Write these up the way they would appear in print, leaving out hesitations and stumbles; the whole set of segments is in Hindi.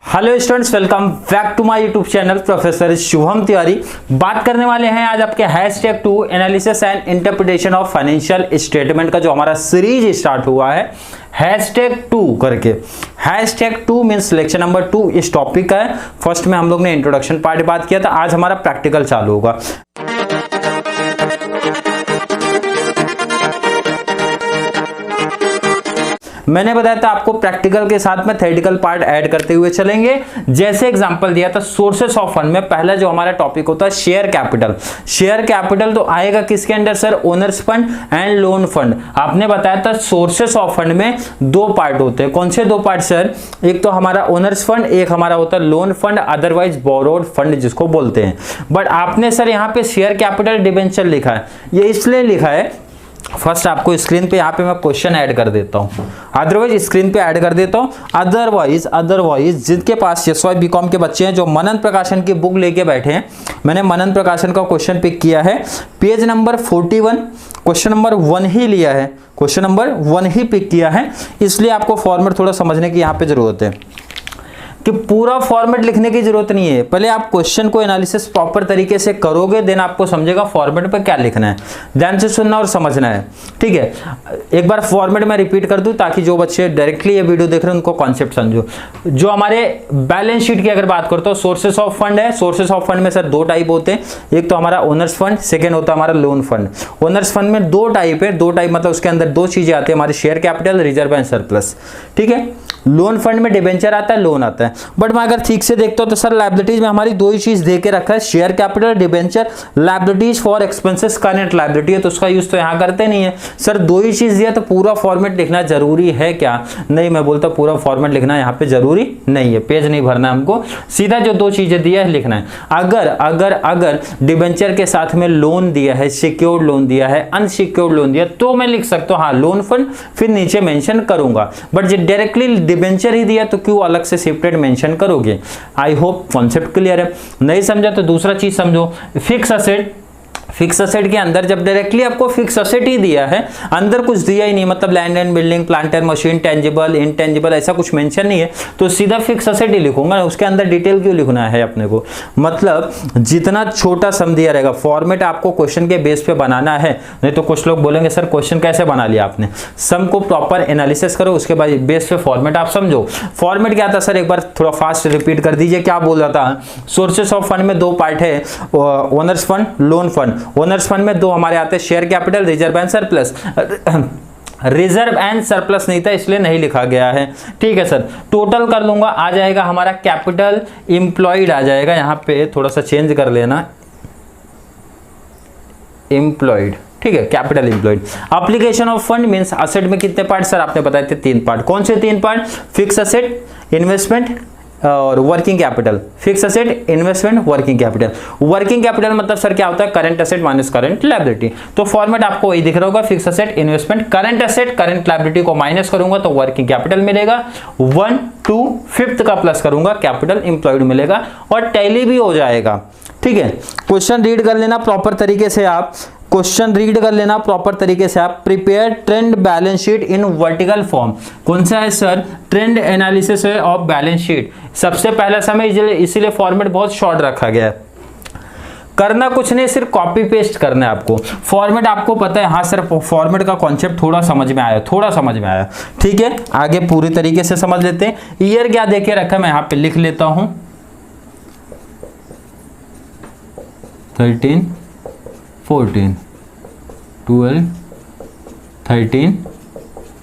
Hello students, welcome back to my YouTube channel professor Shubham Tiwari. बात करने वाले हैं आज आपके #2 analysis and interpretation of financial statement का जो हमारा सीरीज स्टार्ट हुआ है #2 करके। #2 मीन्स लेक्चर नंबर 2 इस टॉपिक का है। फर्स्ट में हम लोग ने इंट्रोडक्शन पार्ट बात किया था, आज हमारा प्रैक्टिकल चालू होगा। मैंने बताया था आपको प्रैक्टिकल के साथ में थ्योरेटिकल पार्ट ऐड करते हुए चलेंगे। जैसे एग्जांपल दिया था सोर्सेस ऑफ फंड में, पहला जो हमारा टॉपिक होता है शेयर कैपिटल। शेयर कैपिटल तो आएगा किसके under sir? Owner's fund and loan fund. आपने बताया था सोर्सेस ऑफ फंड में दो पार्ट होते हैं। कौन से दो पार्ट सर? एक तो हमारा ओनर्स फंड, एक हमारा होता है loan fund, otherwise borrowed fund जिसको बोलते हैं। बट आपने सर यहाँ पे शेयर कैपिटल डिबेंचर लिखा है, ये इसलिए लिखा है, फर्स्ट आपको स्क्रीन पे यहाँ पे मैं क्वेश्चन ऐड कर देता हूँ, अदरवाइज स्क्रीन पे ऐड कर देता हूँ। अदरवाइज जिनके पास SY BCom के बच्चे हैं जो मनन प्रकाशन की बुक लेके बैठे हैं, मैंने मनन प्रकाशन का क्वेश्चन पिक किया है, पेज नंबर 41, क्वेश्चन नंबर 1 ही लिया है, क्वेश्चन नंबर 1 ही पिक किया है। इसलिए आपको फॉर्मेट थोड़ा समझने की यहाँ पे जरूरत है कि पूरा फॉर्मेट लिखने की जरूरत नहीं है। पहले आप क्वेश्चन को एनालिसिस प्रॉपर तरीके से करोगे, देन आपको समझेगा फॉर्मेट पे क्या लिखना है। ध्यान से सुनना और समझना है, ठीक है। एक बार फॉर्मेट में रिपीट कर दूं ताकि जो बच्चे डायरेक्टली ये वीडियो देख रहे हैं उनको कॉन्सेप्ट समझो। जो हमारे बैलेंस शीट की अगर बात करते हो, सोर्सेस ऑफ फंड है। सोर्सेस ऑफ फंड में सर दो टाइप होते हैं, एक तो हमारा ओनर्स फंड, सेकेंड होता है हमारा लोन फंड। ओनर्स फंड में दो टाइप है, दो टाइप मतलब उसके अंदर दो चीजें आती है, हमारे share capital, reserve and surplus, ठीक है। लोन फंड में डिबेंचर आता है, लोन आता है। बट मैं अगर ठीक से देखता हूं तो सर लायबिलिटीज में हमारी दो ही चीज दे के रखा है, share capital, debenture. Liabilities for expenses current liability है तो उसका यूज तो यहां करते नहीं है। सर दो ही चीज दिया तो पूरा फॉर्मेट लिखना जरूरी है क्या? नहीं, मैं बोलता पूरा फॉर्मेट लिखना यहाँ पे जरूरी नहीं है, पेज नहीं भरना हमको, सीधा जो दो चीजें दिया है लिखना है। अगर डिबेंचर के साथ में लोन दिया है, सिक्योर्ड लोन दिया है, अनसिक्योर्ड लोन दिया, तो मैं लिख सकता हूँ हाँ लोन फंड, फिर नीचे मेंशन करूंगा। बट जो डायरेक्टली डिबेंचर ही दिया तो क्यों अलग से सेपरेट मेंशन करोगे? आई होप कॉन्सेप्ट क्लियर है। नहीं समझा तो दूसरा चीज समझो, फिक्स असेट। फिक्स असेट के अंदर जब डायरेक्टली आपको फिक्स असेट ही दिया है, अंदर कुछ दिया ही नहीं, मतलब land and building, plant and machine, tangible, intangible, ऐसा कुछ मेंशन नहीं है, तो सीधा फिक्स असेट ही लिखूंगा। उसके अंदर डिटेल क्यों लिखना है अपने को? मतलब जितना छोटा सम दिया रहेगा, फॉर्मेट आपको क्वेश्चन के बेस पे बनाना है। नहीं तो कुछ लोग बोलेंगे सर क्वेश्चन कैसे बना लिया आपने? सम को प्रॉपर एनालिसिस करो, उसके बाद बेस पे फॉर्मेट आप समझो। फॉर्मेट क्या था सर? एक बार थोड़ा फास्ट रिपीट कर दीजिए, क्या बोल रहा था? सोर्सेस ऑफ फंड में दो पार्ट है, owner's fund, loan fund. Owner's fund में दो हमारे आते हैं, share capital, reserve and surplus. Reserve and surplus नहीं था इसलिए नहीं लिखा गया है, ठीक है सर। टोटल कर लूंगा, आ जाएगा हमारा कैपिटल एम्प्लॉयड आ जाएगा, यहां पे थोड़ा सा चेंज कर लेना, एम्प्लॉयड, ठीक है, capital employed. Application of fund means asset में कितने पार्ट सर? आपने बताए थे 3 पार्ट। कौन से 3 पार्ट? फिक्स असेट, इन्वेस्टमेंट और working capital. Fix asset, investment, working capital. Working capital मतलब सर क्या होता है? Current asset minus current liability. तो फॉर्मेट आपको वही दिख रहा होगा, fix asset, investment, current asset, current liability को माइनस करूंगा तो वर्किंग कैपिटल मिलेगा, 1 2 5th का प्लस करूंगा कैपिटल एम्प्लॉयड मिलेगा, और टैली भी हो जाएगा, ठीक है। क्वेश्चन रीड कर लेना प्रॉपर तरीके से आप, क्वेश्चन रीड कर लेना प्रॉपर तरीके से आप। Prepare trend balance sheet in vertical form. कौन सा है सर? ट्रेंड एनालिसिस है ऑफ बैलेंस शीट। सबसे पहला समय इसीलिए फॉर्मेट बहुत शॉर्ट रखा गया है। करना कुछ नहीं, सिर्फ कॉपी पेस्ट करना है आपको। फॉर्मेट आपको पता है, हाँ सर फॉर्मेट का कॉन्सेप्ट थोड़ा समझ में आया, ठीक है। आगे पूरी तरीके से समझ लेते हैं। ईयर क्या देखे रखा है मैं यहाँ पे लिख लेता हूं, 13 14 12 13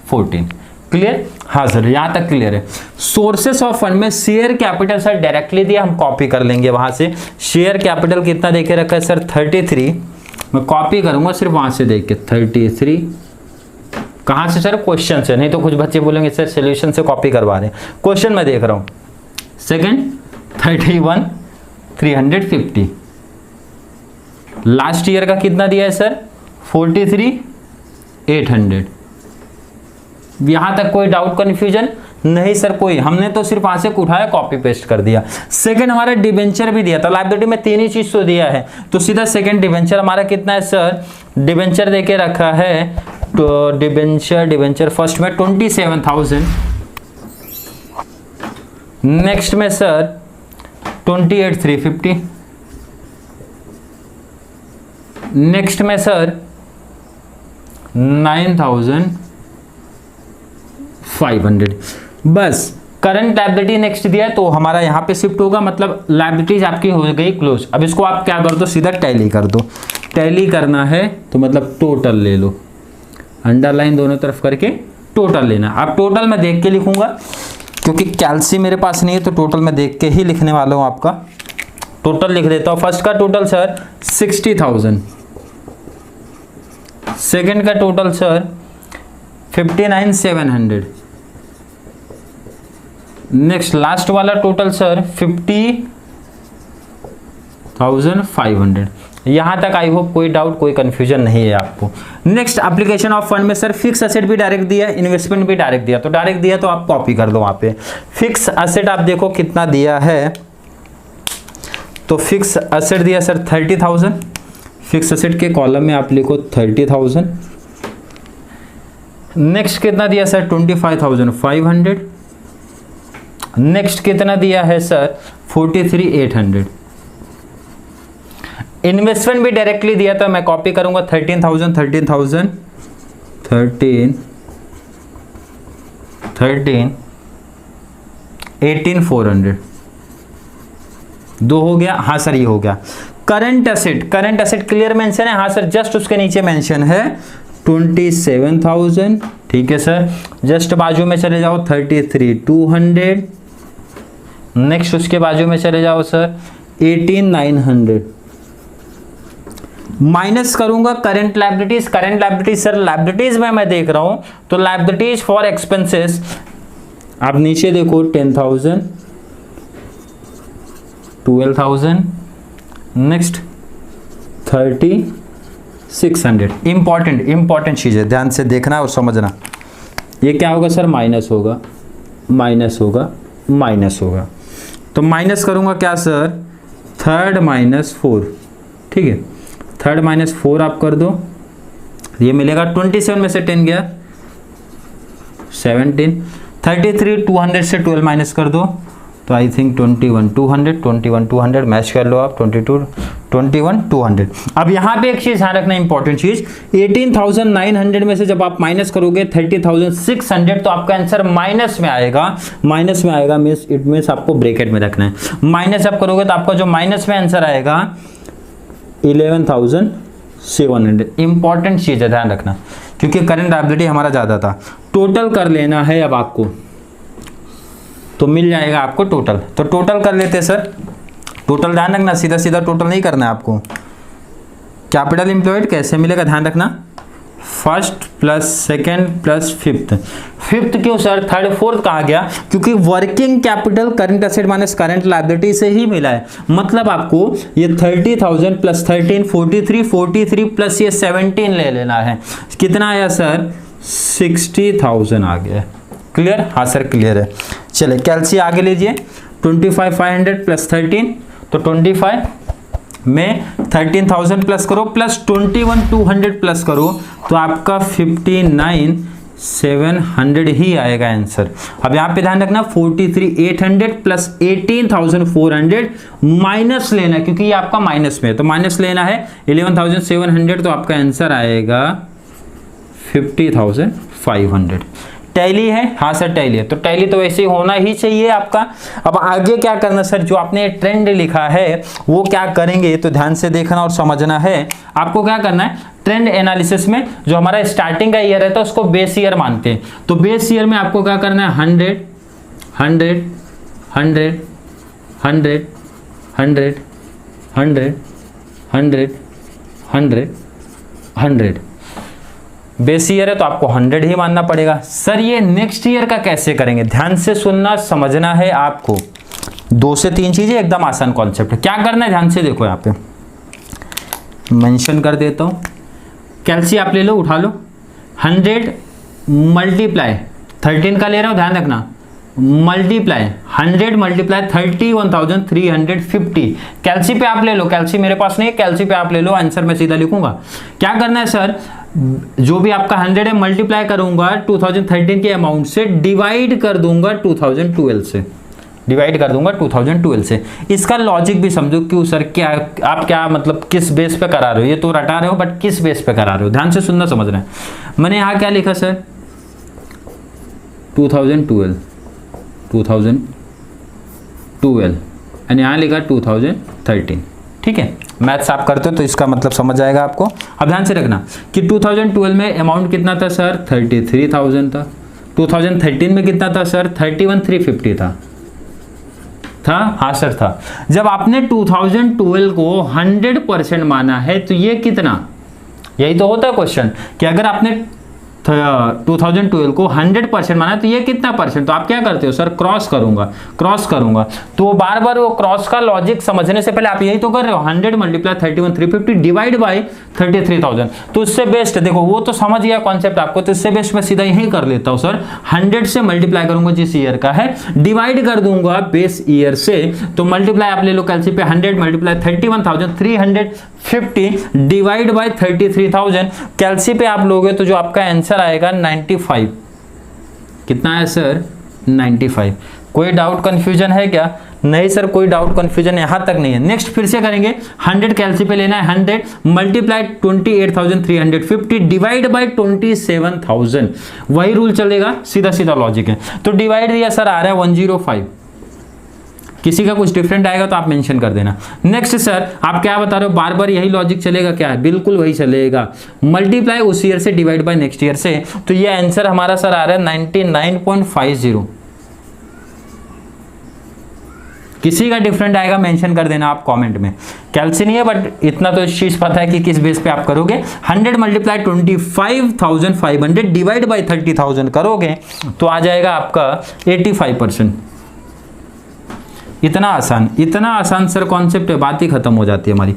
14। क्लियर? हाँ सर यहां तक क्लियर है। सोर्सेस ऑफ फंड में शेयर कैपिटल सर डायरेक्टली दिया, हम कॉपी कर लेंगे वहां से। शेयर कैपिटल कितना देखे रखा है सर? 33। मैं कॉपी करूंगा सिर्फ वहां से देख के, 33। कहां से सर? क्वेश्चन से। नहीं तो कुछ बच्चे बोलेंगे सर सोल्यूशन से कॉपी करवा रहे हैं, क्वेश्चन में देख रहा हूं। सेकेंड 31 350। लास्ट ईयर का कितना दिया है सर? 43 800। यहां तक कोई डाउट कंफ्यूजन नहीं सर? कोई, हमने तो सिर्फ वहां से उठाया कॉपी पेस्ट कर दिया। सेकंड हमारा डिबेंचर भी दिया था, लायबिलिटी में 3 ही चीज तो दिया है, तो सीधा सेकंड डिबेंचर हमारा कितना है सर? डिबेंचर देके रखा है तो डिबेंचर फर्स्ट में 27,000, नेक्स्ट में सर 28,350, नेक्स्ट में सर 9,500। बस करंट लायबिलिटी नेक्स्ट दिया है तो हमारा यहाँ पे शिफ्ट होगा, मतलब लायबिलिटीज आपकी हो गई क्लोज। अब इसको आप क्या कर दो, सीधा टैली कर दो। टैली करना है तो मतलब टोटल ले लो, अंडरलाइन दोनों तरफ करके टोटल लेना। अब टोटल मैं देख के लिखूंगा क्योंकि कैल्सी मेरे पास नहीं है, तो टोटल मैं देख के ही लिखने वाला हूँ। आपका टोटल लिख देता हूँ। फर्स्ट का टोटल सर 60,000, सेकंड का टोटल सर 59,700, नेक्स्ट लास्ट वाला टोटल सर 50,500। यहां तक आई होप कोई डाउट, कोई कंफ्यूजन नहीं है आपको। नेक्स्ट एप्लीकेशन ऑफ फंड में सर फिक्स असेट भी डायरेक्ट दिया, इन्वेस्टमेंट भी डायरेक्ट दिया। तो डायरेक्ट दिया तो आप कॉपी कर दो वहां पे। फिक्स असेट आप देखो कितना दिया है, तो फिक्स असेट दिया सर 30,000। फिक्स असेट के कॉलम में आप लिखो 30,000। नेक्स्ट कितना दिया सर 25,500। नेक्स्ट कितना दिया है सर 43,800। इन्वेस्टमेंट भी डायरेक्टली दिया तो मैं कॉपी करूंगा 13,000 13,000 18,400। दो हो गया, हाँ सर ये हो गया। Current asset, current asset clear mention है, हाँ सर जस्ट उसके नीचे मेंशन है 27,000। ठीक है सर, जस्ट बाजू में चले जाओ 33,200। नेक्स्ट उसके बाजू में चले जाओ सर 18,900। माइनस करूंगा current liabilities. Current liabilities sir liabilities में मैं देख रहा हूं तो लायबिलिटीज फॉर एक्सपेंसेस आप नीचे देखो 10,000, 12,000, नेक्स्ट 36,600। इंपॉर्टेंट चीज है, ध्यान से देखना और समझना। ये क्या होगा सर, माइनस होगा, माइनस होगा, माइनस होगा। तो माइनस करूंगा क्या सर, 3rd - 4। ठीक है, 3rd - 4 आप कर दो, ये मिलेगा 27 में से 10 गया 17। 33,200 से 12 माइनस कर दो तो आई थिंक 21,200 मैच कर लो आप, 21,200। अब यहाँ पे एक चीज ध्यान रखना, इंपॉर्टेंट चीज, 18,900 में से जब आप माइनस करोगे 30,600 तो आपका आंसर माइनस में आएगा। माइनस में आएगा मीन्स इट मीन्स आपको ब्रैकेट में रखना है। माइनस आप करोगे तो आपका जो माइनस में आंसर आएगा 11,700। इंपॉर्टेंट चीज है, ध्यान रखना, क्योंकि करंट लायबिलिटी हमारा ज्यादा था। टोटल कर लेना है अब आपको, तो मिल जाएगा आपको टोटल। तो टोटल कर लेते सर, टोटल ध्यान रखना, सीधा सीधा टोटल नहीं करना है आपको। कैपिटल एम्प्लॉयड कैसे मिलेगा ध्यान रखना, first plus second plus fifth. Fifth क्यों सर, थर्ड फोर्थ कहा गया, क्योंकि working capital current asset minus current liability से ही मिला है। मतलब आपको ये 30,000 प्लस 13 43 प्लस ये 17 ले लेना है। कितना आया सर, 60,000 आ गया। क्लियर, हाँ सर क्लियर है। चले कैलसी आगे लीजिए, 25,500 प्लस 13 तो 25 में 13,000 प्लस करो प्लस 21,200 प्लस करो तो आपका 59,700 ही आएगा आंसर। अब यहाँ पे ध्यान रखना 43,800 प्लस 18,400 माइनस लेना, क्योंकि ये आपका माइनस में है तो माइनस लेना है 11,700 तो आपका आंसर आएगा 50,500। टैली है, हाँ सर टैली है, तो टैली तो ऐसे होना ही चाहिए आपका। अब आगे क्या करना सर, जो आपने ट्रेंड लिखा है वो क्या करेंगे तो ध्यान से देखना और समझना है। आपको क्या करना है, ट्रेंड एनालिसिस में जो हमारा स्टार्टिंग का ईयर है तो उसको बेस ईयर मानते हैं, तो बेस ईयर में आपको क्या करना है 100 100 100 100 100 100 100 100 100 बेस ईयर है तो आपको 100 ही मानना पड़ेगा। सर ये नेक्स्ट ईयर का कैसे करेंगे, ध्यान से सुनना समझना है आपको। 2 से 3 चीजें, एकदम आसान कॉन्सेप्ट है। क्या करना है ध्यान से देखो, यहाँ पे मेंशन कर देता हूँ। कैलसी आप ले लो, उठा लो, 100 मल्टीप्लाई 13 का ले रहा हूँ, ध्यान रखना, मल्टीप्लाई 100 मल्टीप्लाई 31,350। कैलसी पे आप ले लो, कैलसी मेरे पास नहीं है, कैलसी पे आप ले लो, आंसर मैं सीधा लिखूंगा। क्या करना है सर, जो भी आपका 100 है मल्टीप्लाई करूंगा 2013 के अमाउंट से, डिवाइड कर दूंगा 2012 से। डिवाइड कर दूंगा 2012 से। इसका लॉजिक भी समझो, क्यों सर, क्या आप क्या मतलब किस बेस पे करा रहे हो, ये तो रटा रहे हो बट किस बेस पे करा रहे हो, ध्यान से सुनना समझ रहे हैं। मैंने यहाँ क्या लिखा सर 2012 एंड यहाँ लिखा 2013, ठीक है। मैथ्स आप करते हो तो इसका मतलब समझ आएगा आपको। अब ध्यान से रखना कि 2012 में अमाउंट कितना था सर 33,000 था। 2013 में कितना था सर 31,350 था हाँ सर था। जब आपने 2012 को 100% माना है तो ये कितना, यही तो होता है क्वेश्चन कि अगर आपने 2012 को 100% माना तो ये कितना परसेंट, तो आप क्या करते हो सर क्रॉस करूंगा। तो बार बार वो क्रॉस का लॉजिक समझने से पहले आप यही तो कर रहे हो 100 मल्टीप्लाई 31,350 डिवाइड बाय 33,000। तो इससे बेस्ट देखो, वो तो समझ गया कॉन्सेप्ट आपको, तो इससे बेस्ट मैं सीधा यही कर लेता हूं सर 100 से मल्टीप्लाई करूंगा जिस ईयर का है, डिवाइड कर दूंगा बेस ईयर से। तो मल्टीप्लाई आप ले लो कैलसी पे 100 मल्टीप्लाई 31,350 डिवाइड बाय 33,000, कैलसी पे आप लोगे तो जो आपका आंसर आएगा 95। कितना है सर 95। कोई डाउट कंफ्यूजन है क्या? नहीं सर कोई डाउट कंफ्यूजन यहां तक नहीं है। नेक्स्ट फिर से करेंगे 100 कैलसी पे लेना है 100 मल्टीप्लाई 28,350 डिवाइड बाय 27,000, वही रूल चलेगा, सीधा सीधा लॉजिक है। तो डिवाइड दिया सर आ रहा है 105। किसी का कुछ डिफरेंट आएगा तो आप मेंशन कर देना। नेक्स्ट सर आप क्या बता रहे हो, बार बार यही लॉजिक चलेगा क्या है? बिल्कुल वही चलेगा, मल्टीप्लाई उस ईयर से डिवाइड बाय नेक्स्ट ईयर से। तो ये आंसर हमारा सर आ रहा है 99.50। किसी का डिफरेंट आएगा मेंशन कर देना आप कमेंट में। कैलसी नहीं है बट इतना तो चीज पता है कि किस बेस पे आप करोगे। 100 मल्टीप्लाई 25,500 डिवाइड बाय 30,000 करोगे तो आ जाएगा आपका 85%। इतना आसान सर कॉन्सेप्ट है, बात ही खत्म हो जाती है हमारी।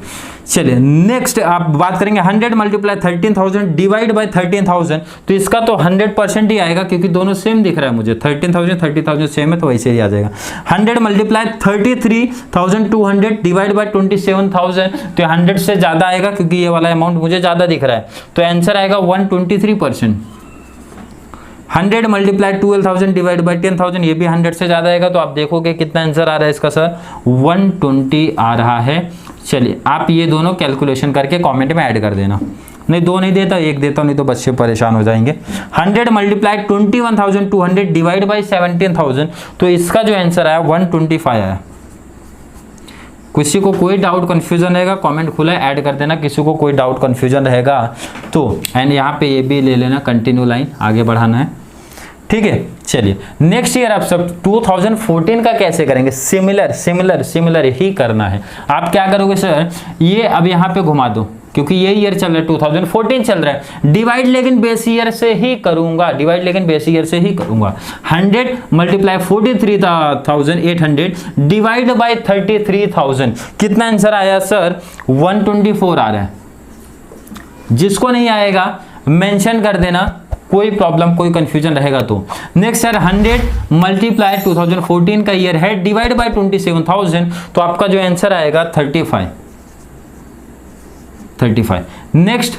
चलिए नेक्स्ट आप बात करेंगे 100 मल्टीप्लाई 13,000 डिवाइड बाय 13,000। तो इसका तो 100% ही आएगा क्योंकि दोनों सेम दिख रहा है मुझे, 13,000 30,000 सेम है तो वैसे ही आ जाएगा। 100 मल्टीप्लाई 33,200 डिवाइड बाय 27,000, तो 100 से ज्यादा आएगा क्योंकि ये वाला अमाउंट मुझे ज्यादा दिख रहा है, तो आंसर आएगा 123%। 100 मल्टीप्लाई 12,000 डिवाइड बाई 10,000, ये भी 100 से ज्यादा आएगा, तो आप देखोगे कितना आंसर आ रहा है इसका सर 120 आ रहा है। चलिए आप ये दोनों कैलकुलेशन करके कमेंट में ऐड कर देना। नहीं दो नहीं देता, एक देता हूं, नहीं तो बच्चे परेशान हो जाएंगे। 100 मल्टीप्लाई 21,200 डिवाइड बाई 17,000, तो इसका जो आंसर आया 125 आया। किसी को कोई डाउट कंफ्यूजन रहेगा कमेंट खुला है ऐड कर देना, किसी को कोई डाउट कंफ्यूजन रहेगा तो। एंड यहाँ पे ये भी ले लेना, कंटिन्यू लाइन आगे बढ़ाना है, ठीक है। चलिए नेक्स्ट ईयर आप सब 2014 का कैसे करेंगे? सिमिलर ही करना है। आप क्या करोगे सर, ये अब यहाँ पे घुमा दो क्योंकि ये ईयर चल रहा है 2014 चल रहा है, डिवाइड लेकिन बेस ईयर से ही करूंगा, 100 मल्टीप्लाई 43,800 डिवाइड बाय 33,000, कितना आंसर आया सर 124 आ रहा है। जिसको नहीं आएगा मेंशन कर देना, कोई प्रॉब्लम कोई कंफ्यूजन रहेगा तो। नेक्स्ट सर 100 मल्टीप्लाई 2014 का ईयर है डिवाइड बाय 27,000, तो आपका जो आंसर आएगा 35। नेक्स्ट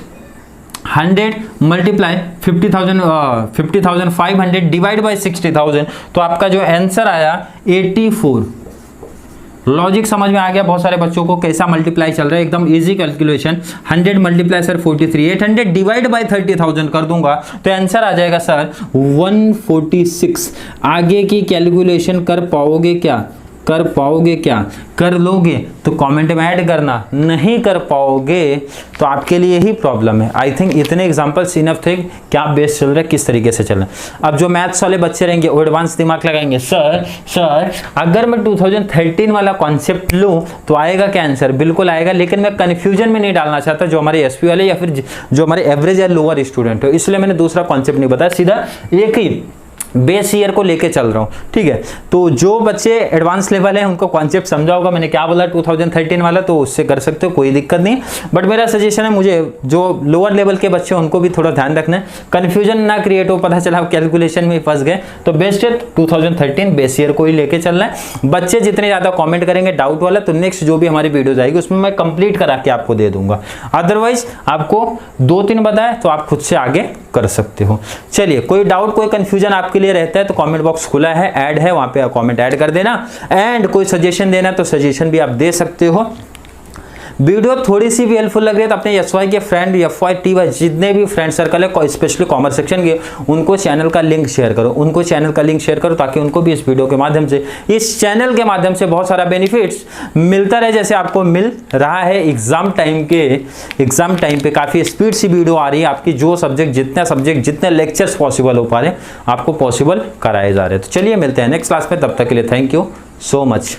100 मल्टीप्लाई 50,500 डिवाइड बाय 60,000, तो आपका जो आंसर आया 84। लॉजिक समझ में आ गया बहुत सारे बच्चों को कैसा मल्टीप्लाई चल रहा है, एकदम easy calculation. 100 multiply sir 43,800 divide by 30,000 कर दूंगा तो आंसर आ जाएगा सर 146। आगे की कैलकुलेशन कर पाओगे क्या? कर लोगे तो कमेंट में ऐड करना, नहीं कर पाओगे तो आपके लिए ही प्रॉब्लम है। आई थिंक इतने एग्जांपल्स इनफ थे क्या बेस चल रहा है, किस तरीके से चल रहा है। अब जो मैथ्स वाले बच्चे रहेंगे वो एडवांस दिमाग लगाएंगे, सर अगर मैं 2013 वाला कॉन्सेप्ट लूँ तो आएगा क्या आंसर? बिल्कुल आएगा, लेकिन मैं कन्फ्यूजन में नहीं डालना चाहता जो हमारे एसपी वाले या फिर जो हमारे एवरेज या लोअर स्टूडेंट हो, इसलिए मैंने दूसरा कॉन्सेप्ट नहीं बताया, सीधा एक ही बेस ईयर को लेके चल रहा हूँ, ठीक है। तो जो बच्चे एडवांस लेवल है उनको कॉन्सेप्ट समझा होगा मैंने क्या बोला 2013 वाला, तो उससे कर सकते हो, कोई दिक्कत नहीं। बट मेरा सजेशन है, मुझे जो लोअर लेवल के बच्चे हैं उनको भी थोड़ा ध्यान रखना है, कन्फ्यूजन ना क्रिएट हो, पता चला कैलकुलेशन में फंस गए, तो बेस्ट है 2013 बेस ईयर को ही लेके चलना है। बच्चे जितने ज्यादा कॉमेंट करेंगे डाउट वाला, तो नेक्स्ट जो भी हमारी वीडियो जाएगी उसमें मैं कंप्लीट करा के आपको दे दूंगा। अदरवाइज आपको 2-3 बताए तो आप खुद से आगे कर सकते हो। चलिए कोई डाउट कोई कंफ्यूजन आपके के लिए रहता है तो कमेंट बॉक्स खुला है, ऐड है, वहां पे कमेंट ऐड कर देना। एंड कोई सजेशन देना तो सजेशन भी आप दे सकते हो। वीडियो थोड़ी सी भी हेल्पफुल लग रही है तो अपने एसवाई के फ्रेंड, एफवाई टीवाई जितने भी फ्रेंड सर्कल है, स्पेशली कॉमर्स सेक्शन के, उनको चैनल का लिंक शेयर करो, उनको चैनल का लिंक शेयर करो ताकि उनको भी इस वीडियो के माध्यम से, इस चैनल के माध्यम से बहुत सारा बेनिफिट्स मिलता रहे जैसे आपको मिल रहा है। एग्जाम टाइम पे काफ़ी स्पीड सी वीडियो आ रही है आपकी, जो सब्जेक्ट जितने लेक्चर्स पॉसिबल हो पा रहे हैं आपको पॉसिबल कराए जा रहे हैं। तो चलिए मिलते हैं नेक्स्ट क्लास में, तब तक के लिए थैंक यू सो मच।